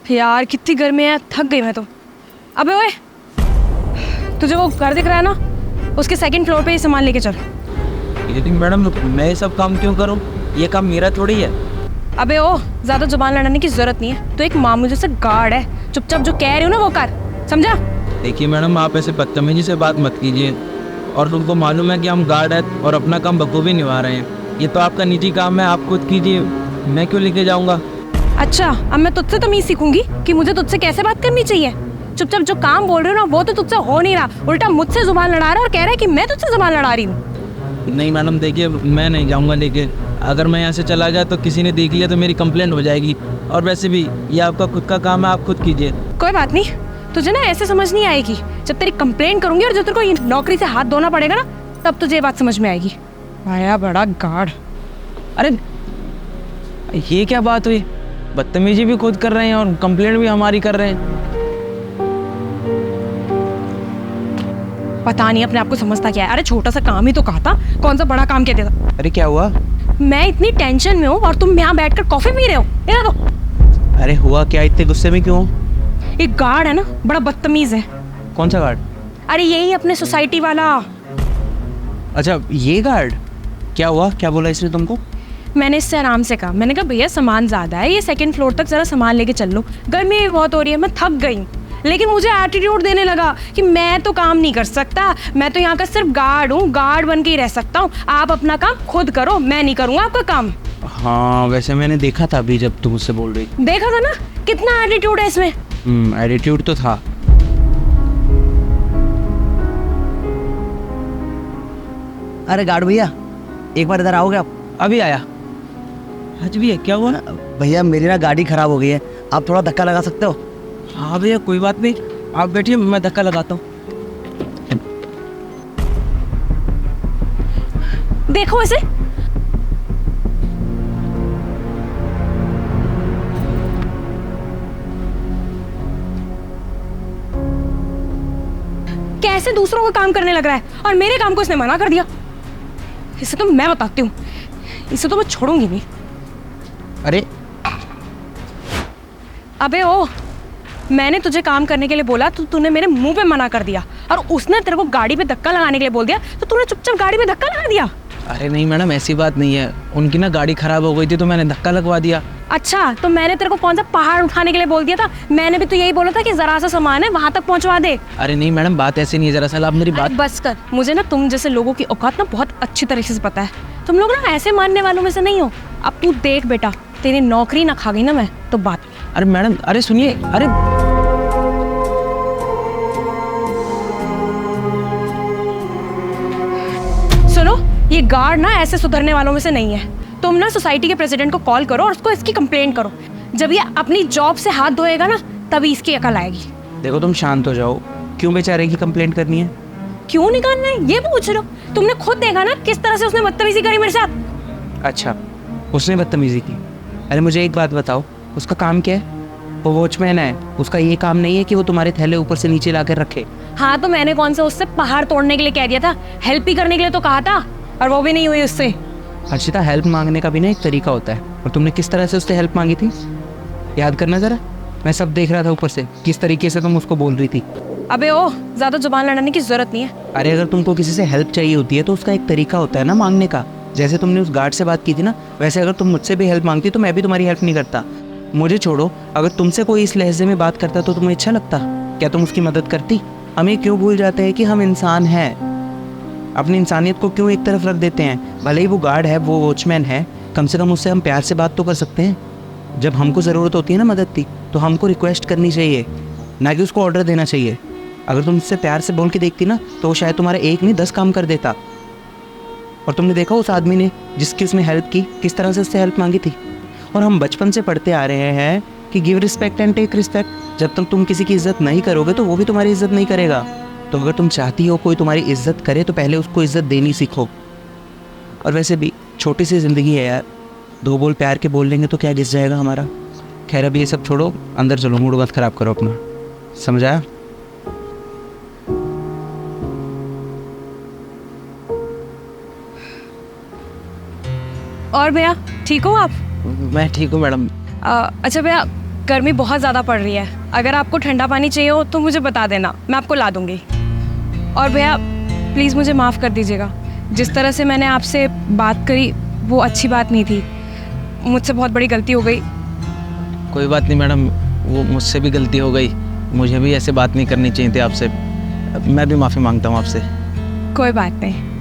यार कितनी गर्मी है, थक गई मैं तो। अबे ओए, तुझे वो घर दिख रहा है ना, उसके सेकंड फ्लोर पे ही सामान लेके चल। लेकिन मैडम मैं ये सब काम क्यों करूं? ये काम मेरा थोड़ी है। अबे ओ, ज्यादा जुबान लड़ाने की जरूरत नहीं है, तो एक मामूली से गार्ड है, चुपचाप जो कह रही हूँ ना वो कर, समझा? देखिए मैडम, आप ऐसे बदतमीजी से बात मत कीजिए। और तुमको मालूम है कि हम गार्ड हैं और अपना काम बखूबी निभा रहे हैं। ये तो आपका निजी काम है, आप खुद कीजिए, मैं क्यों लेके जाऊंगा? अच्छा, अब मैं तुझसे तमीज सीखूंगी कि मुझे तुझसे कैसे बात करनी चाहिए। चुपचाप जो काम बोल रही हूँ ना वो तो तुझसे हो नहीं रहा, उल्टा मुझसे जुबान लड़ा रहा है और कह रहा है कि मैं तुझसे जुबान लड़ा रही हूँ। नहीं मैडम, देखिए मैं नहीं जाऊंगा लेके। अगर मैं यहाँ से चला गया तो किसी ने देख लिया तो मेरी कंप्लेंट हो जाएगी। और वैसे भी ये आपका खुद का काम है, आप खुद कीजिए। कोई बात नहीं, तुझे ना ऐसे समझ नहीं आएगी। जब तेरी कंप्लेंट करूंगी और जब तेरे को ये नौकरी से हाथ धोना पड़ेगा ना, तब तुझे ये बात समझ में आएगी। आया बड़ा गार्ड। अरे ये क्या बात हुई? बदतमीजी भी खुद कर रहे हैं और कंप्लेंट भी हमारी कर रहे हैं। पता नहीं अपने आप को समझता क्या है। अरे छोटा सा काम ही तो कहा था, कौन सा बड़ा काम कह देता। अरे क्या हुआ? मैं इतनी टेंशन में हूँ और तुम यहाँ बैठकर कॉफी पी रहे हो। ये तो अरे हुआ क्या? इतने गुस्से में क्यों? एक गार्ड है ना, बड़ा बदतमीज है। कौन सा गार्ड? अरे यही अपने सोसाइटी वाला। अच्छा ये गार्ड, क्या हुआ? क्या बोला इसने तुमको? मैंने इससे आराम से कहा, मैंने कहा भैया सामान ज्यादा है, ये सेकंड फ्लोर तक जरा सामान लेके चल लो, गर्मी भी बहुत हो रही है, मैं थक गई। लेकिन मुझे एटीट्यूड देने लगा कि मैं तो काम नहीं कर सकता, मैं तो यहाँ का सिर्फ गार्ड हूँ, गार्ड बन के ही रह सकता हूँ, आप अपना काम खुद करो, मैं नहीं करूँगा आपका काम। हाँ वैसे मैंने देखा था अभी जब तुम मुझसे बोल रही। देखा था ना कितना एटीट्यूड है इसमें। एटीट्यूड तो था। अरे गार्ड भैया, एक बार इधर आओगे आप? अभी आया। आज भी है? क्या हुआ? भैया मेरी ना गाड़ी खराब हो गई है, आप थोड़ा धक्का लगा सकते हो? हाँ भैया कोई बात नहीं, आप बैठिए, मैं धक्का लगाता हूँ। देखो इसे, कैसे दूसरों का काम करने लग रहा है और मेरे काम को इसने मना कर दिया। इसे तो मैं बताती हूँ, इसे तो मैं छोड़ूंगी नहीं। अरे अबे ओ, मैंने तुझे काम करने के लिए बोला तो तूने मेरे मुंह पे मना कर दिया, और उसने तेरे को गाड़ी पे धक्का लगाने के लिए बोल दिया तो तूने चुपचाप गाड़ी पे धक्का लगा दिया। अरे नहीं मैडम, ऐसी बात नहीं है, उनकी ना गाड़ी खराब हो गई थी तो मैंने धक्का लगवा दिया। अच्छा, तो मैंने तेरे को कौन सा पहाड़ उठाने के लिए बोल दिया था? मैंने भी तो यही बोला था कि जरा सा सामान है वहां तक पहुंचवा दे। अरे नहीं मैडम, बात ऐसी नहीं है, जरा सा आप मेरी बात। बस कर, मुझे ना तुम जैसे लोगों की औकात ना बहुत अच्छी तरीके से पता है। तुम लोग ना ऐसे मानने वालों में से नहीं हो। अब तू देख बेटा, तेरी नौकरी ना खा गई ना मैं तो बात। अरे मैडम, अरे सुनिए, अरे सुनो, ये गार्ड ना ऐसे सुधरने वालों में से नहीं है। तुम ना सोसाइटी के प्रेसिडेंट को कॉल करो और उसको इसकी कंप्लेंट करो। जब ये अपनी जॉब से हाथ धोएगा ना, तभी इसकी अकल आएगी। देखो तुम शांत हो जाओ, क्यों बेचारे की कंप्लेंट करनी है? क्यों निकालना है ये पूछ रहे हो? तुमने खुद देखा ना किस तरह से उसने बदतमीजी करी मेरे साथ। अच्छा, उसने बदतमीजी की? अरे मुझे एक बात बताओ, उसका काम क्या है? वो वॉचमैन है, उसका ये काम नहीं है कि वो तुम्हारे थैले ऊपर से नीचे लाकर रखे। हाँ तो मैंने कौन सा उससे पहाड़ तोड़ने के लिए कह दिया था? हेल्प ही करने के लिए तो कहा था, और वो भी नहीं हुई उससे। हर्षिता, हेल्प मांगने का भी ना एक तरीका होता है, और तुमने किस तरह से उससे हेल्प मांगी थी याद करना जरा। मैं सब देख रहा था ऊपर से, किस तरीके से तुम उसको बोल रही थी। अबे ओ, ज्यादा जुबान लड़ाने की जरूरत नहीं है। अरे अगर तुमको किसी से हेल्प चाहिए होती है तो उसका एक तरीका होता है ना मांगने का। जैसे तुमने उस गार्ड से बात की थी ना, वैसे अगर तुम मुझसे भी हेल्प मांगती तो मैं भी तुम्हारी हेल्प नहीं करता। मुझे छोड़ो, अगर तुमसे कोई इस लहजे में बात करता तो तुम्हें अच्छा लगता? क्या तुम उसकी मदद करती? हमें क्यों भूल जाते हैं कि हम इंसान हैं? अपनी इंसानियत को क्यों एक तरफ रख देते हैं? भले ही वो गार्ड है, वो वॉचमैन है, कम से कम उससे हम प्यार से बात तो कर सकते हैं। जब हमको ज़रूरत होती है ना मदद की, तो हमको रिक्वेस्ट करनी चाहिए, ना कि उसको ऑर्डर देना चाहिए। अगर तुम उससे प्यार से बोल के देखती ना, तो वो शायद तुम्हारा एक नहीं 10 काम कर देता। और तुमने देखा उस आदमी ने जिसकी उसने हेल्प की, किस तरह से उससे हेल्प मांगी थी। और हम बचपन से पढ़ते आ रहे हैं कि give respect and take respect. जब तक तुम किसी की इज्जत नहीं करोगे तो वो भी तुम्हारी इज्जत नहीं करेगा। तो अगर तुम चाहती हो कोई तुम्हारी इज्जत करे तो पहले उसको इज्जत देनी सीखो। और वैसे भी छोटी सी ज़िंदगी है यार, 2 बोल प्यार के बोल लेंगे तो क्या घिस जाएगा हमारा। खैर अभी ये सब छोड़ो, अंदर चलो, मूड मत खराब करो अपना, समझाया? और भैया ठीक हो आप? मैं ठीक हूँ मैडम। अच्छा भैया, गर्मी बहुत ज़्यादा पड़ रही है, अगर आपको ठंडा पानी चाहिए हो तो मुझे बता देना, मैं आपको ला दूँगी। और भैया प्लीज़ मुझे माफ़ कर दीजिएगा, जिस तरह से मैंने आपसे बात करी वो अच्छी बात नहीं थी, मुझसे बहुत बड़ी गलती हो गई। कोई बात नहीं मैडम, वो मुझसे भी गलती हो गई, मुझे भी ऐसे बात नहीं करनी चाहिए थी आपसे। मैं भी माफ़ी मांगता हूँ आपसे। कोई बात नहीं।